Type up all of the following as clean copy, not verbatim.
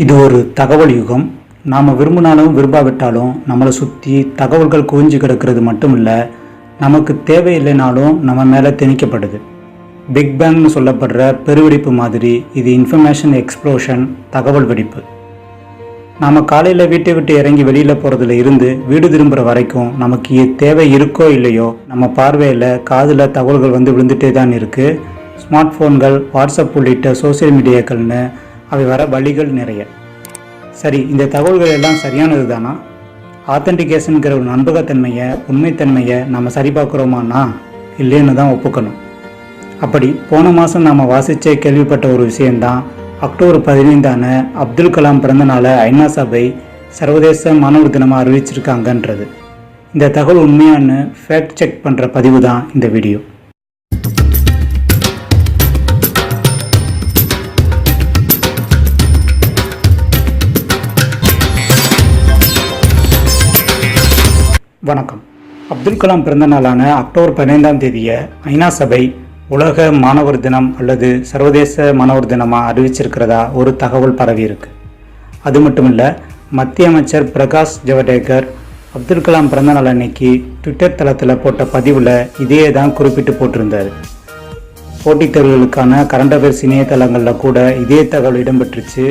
இது ஒரு தகவல் யுகம். நாம் விரும்பினாலும் விரும்பாவிட்டாலும் நம்மளை சுற்றி தகவல்கள் குவிஞ்சு கிடக்கிறது மட்டும் இல்லை, நமக்கு தேவையில்லைனாலும் நம்ம மேலே திணிக்கப்படுது. பிக் பேங்னு சொல்லப்படுற பெருவெடிப்பு மாதிரி இது இன்ஃபர்மேஷன் எக்ஸ்ப்ளோஷன், தகவல் வெடிப்பு. நாம் காலையில் வீட்டை விட்டு இறங்கி வெளியில் போகிறதுல இருந்து வீடு திரும்புகிற வரைக்கும் நமக்கு தேவை இருக்கோ இல்லையோ நம்ம பார்வையில் காதில் தகவல்கள் விழுந்துட்டே தான் இருக்குது. ஸ்மார்ட் ஃபோன்கள், வாட்ஸ்அப் உள்ளிட்ட சோசியல் மீடியாக்கள்னு அவை வர வழிகள் நிறைய. சரி, இந்த தகவல்கள் எல்லாம் சரியானது தானா? ஆத்தென்டிகேஷனுங்கிற ஒரு நம்பகத்தன்மையை, உண்மைத்தன்மையை நம்ம சரி பார்க்குறோமான்னா இல்லைன்னு தான் ஒப்புக்கணும். அப்படி போன மாதம் நாம் வாசித்தே கேள்விப்பட்ட ஒரு விஷயந்தான், அக்டோபர் 15 அப்துல் கலாம் பிறந்த நாளை ஐநா சபை சர்வதேச மாணவர் தினமாக அறிவிச்சிருக்காங்கன்றது. இந்த தகவல் உண்மையானு ஃபேக்ட் செக் பண்ணுற பதிவு தான் இந்த வீடியோ. வணக்கம். அப்துல் கலாம் பிறந்த நாளான அக்டோபர் 15 ஐநா சபை உலக மாணவர் தினம் அல்லது சர்வதேச மாணவர் தினமாக அறிவிச்சிருக்கிறதா ஒரு தகவல் பரவி இருக்கு. அது மட்டும் இல்லை, மத்திய அமைச்சர் பிரகாஷ் ஜவடேகர் அப்துல் கலாம் பிறந்த நாள் அன்னைக்கு ட்விட்டர் தளத்தில் போட்ட பதிவில் இதே தான் குறிப்பிட்டு போட்டிருந்தார். போட்டித் தேர்வுகளுக்கான கரண்ட் அஃபேர்ஸ் இணையதளங்களில் கூட இதே தகவல் இடம்பெற்றுச்சு.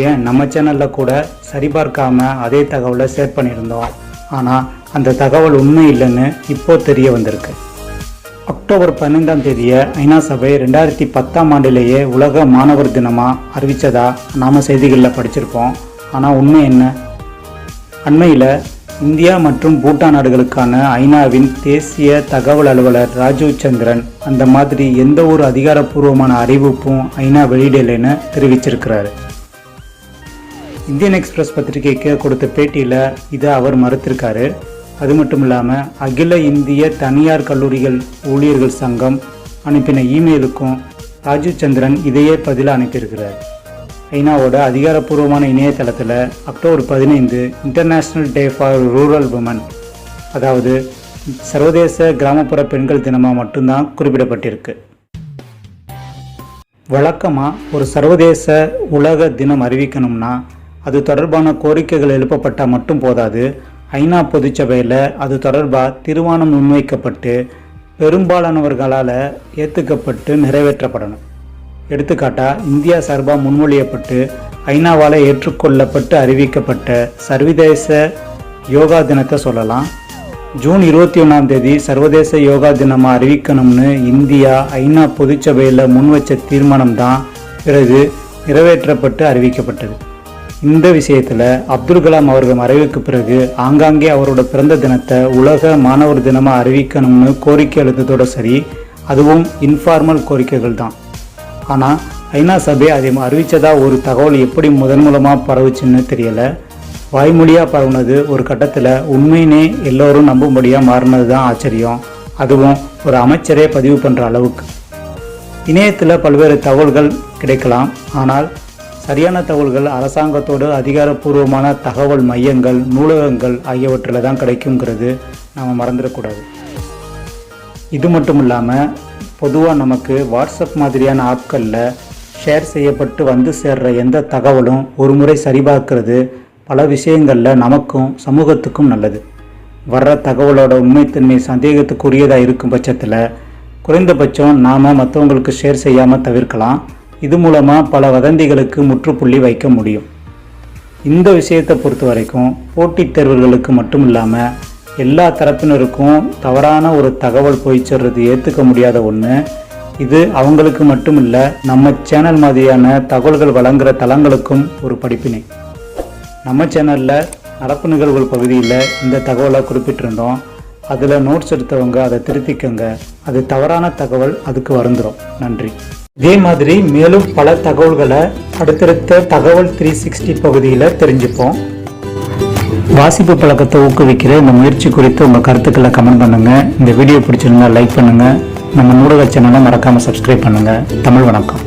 ஏன் நம்ம சேனலில் கூட சரிபார்க்காம அதே தகவலை ஷேர் பண்ணியிருந்தோம். ஆனால் அந்த தகவல் உண்மை இல்லைன்னு இப்போ தெரிய வந்திருக்கு. அக்டோபர் 15 ஐநா சபை 2010 உலக மாணவர் தினமாக அறிவித்ததா நாம் செய்திகளில் படிச்சிருப்போம். ஆனால் உண்மை என்ன? அண்மையில் இந்தியா மற்றும் பூட்டான் நாடுகளுக்கான ஐநாவின் தேசிய தகவல் அலுவலர் ராஜீவ் சந்திரன் அந்த மாதிரி எந்த ஒரு அதிகாரப்பூர்வமான அறிவிப்பும் ஐநா வெளியிடலைன்னு தெரிவிச்சிருக்கிறாரு. இந்தியன் எக்ஸ்பிரஸ் பத்திரிகைக்கு கொடுத்த பேட்டியில் இதை அவர் மறுத்திருக்காரு. அது மட்டும் இல்லாமல் அகில இந்திய தனியார் கல்லூரிகள் ஊழியர்கள் சங்கம் அனுப்பின இமெயிலுக்கும் ராஜீவ் சந்திரன் இதையே பதிலாக அனுப்பியிருக்கிறார். ஐநாவோட அதிகாரப்பூர்வமான இணையதளத்தில் October 15 international day for rural woman, அதாவது சர்வதேச கிராமப்புற பெண்கள் தினமாக மட்டும்தான் குறிப்பிடப்பட்டிருக்கு. வழக்கமாக ஒரு சர்வதேச உலக தினம் அறிவிக்கணும்னா அது தொடர்பான கோரிக்கைகள் எழுப்பப்பட்டால் மட்டும் போதாது. ஐநா பொதுச்சபையில் அது தொடர்பாக தீர்மானம் முன்வைக்கப்பட்டு பெரும்பாலானவர்களால் ஏற்றுக்கப்பட்டு நிறைவேற்றப்படணும். எடுத்துக்காட்டாக இந்தியா சார்பாக முன்மொழியப்பட்டு ஐநாவால் ஏற்றுக்கொள்ளப்பட்டு அறிவிக்கப்பட்ட சர்வதேச யோகா தினத்தை சொல்லலாம். ஜூன் 21 சர்வதேச யோகா தினமாக அறிவிக்கணும்னு இந்தியா ஐநா பொதுச்சபையில் முன்வச்ச தீர்மானம் தான் பிறகு நிறைவேற்றப்பட்டு அறிவிக்கப்பட்டது. இந்த விஷயத்தில் அப்துல் கலாம் அவர்கள் மறைவுக்கு பிறகு ஆங்காங்கே அவரோட பிறந்த தினத்தை உலக மாணவர் தினமாக அறிவிக்கணும்னு கோரிக்கை எழுந்ததோடு சரி, அதுவும் இன்ஃபார்மல் கோரிக்கைகள் தான். ஆனால் ஐநா சபை அதை அறிவித்ததா ஒரு தகவல் எப்படி மூலமாக பரவுச்சுன்னு தெரியலை. வாய்மொழியாக பரவுனது ஒரு கட்டத்தில் உண்மையினே எல்லோரும் நம்பும்படியாக மாறினது தான் ஆச்சரியம். அதுவும் ஒரு அமைச்சரே பதிவு பண்ணுற அளவுக்கு. இணையத்தில் பல்வேறு தகவல்கள் கிடைக்கலாம். ஆனால் சரியான தகவல்கள் அரசாங்கத்தோடு அதிகாரப்பூர்வமான தகவல் மையங்கள், நூலகங்கள் ஆகியவற்றில் தான் கிடைக்குங்கிறது நாம் மறந்துடக்கூடாது. இது மட்டும் இல்லாமல் பொதுவாக நமக்கு வாட்ஸ்அப் மாதிரியான ஆப்களில் ஷேர் செய்யப்பட்டு சேர்கிற எந்த தகவலும் ஒரு முறை சரிபார்க்கிறது பல விஷயங்களில் நமக்கும் சமூகத்துக்கும் நல்லது. வர்ற தகவலோட உண்மைத்தன்மை சந்தேகத்துக்குரியதாக இருக்கும் பட்சத்தில் குறைந்தபட்சம் நாம் மற்றவங்களுக்கு ஷேர் செய்யாமல் தவிர்க்கலாம். இது மூலமாக பல வதந்திகளுக்கு முற்றுப்புள்ளி வைக்க முடியும். இந்த விஷயத்தை பொறுத்த வரைக்கும் போட்டித் தேர்வுகளுக்கு மட்டும் இல்லாமல் எல்லா தரப்பினருக்கும் தவறான ஒரு தகவல் போய் சேர்றது ஏற்றுக்க முடியாத ஒன்று. இது அவங்களுக்கு மட்டும் இல்லை, நம்ம சேனல் மாதிரியான தகவல்கள் வழங்குகிற தளங்களுக்கும் ஒரு படிப்பினை. நம்ம சேனலில் நடப்பு நிகழ்வுகள் பகுதியில் இந்த தகவலை குறிப்பிட்டிருந்தோம். அதில் நோட்ஸ் எடுத்தவங்க அதை திருத்திக்கங்க. அது தவறான தகவல், அதுக்கு வருந்துடும். நன்றி. இதே மாதிரி மேலும் பல தகவல்களை அடுத்தடுத்த தகவல் 360 பகுதியில் தெரிஞ்சுப்போம். வாசிப்பு பழக்கத்தை ஊக்குவிக்கிற இந்த முயற்சி குறித்து உங்கள் கருத்துக்களை கமெண்ட் பண்ணுங்கள். இந்த வீடியோ பிடிச்சிருந்தா லைக் பண்ணுங்கள். நம்ம நூலக சேனலை மறக்காமல் சப்ஸ்கிரைப் பண்ணுங்கள். தமிழ் வணக்கம்.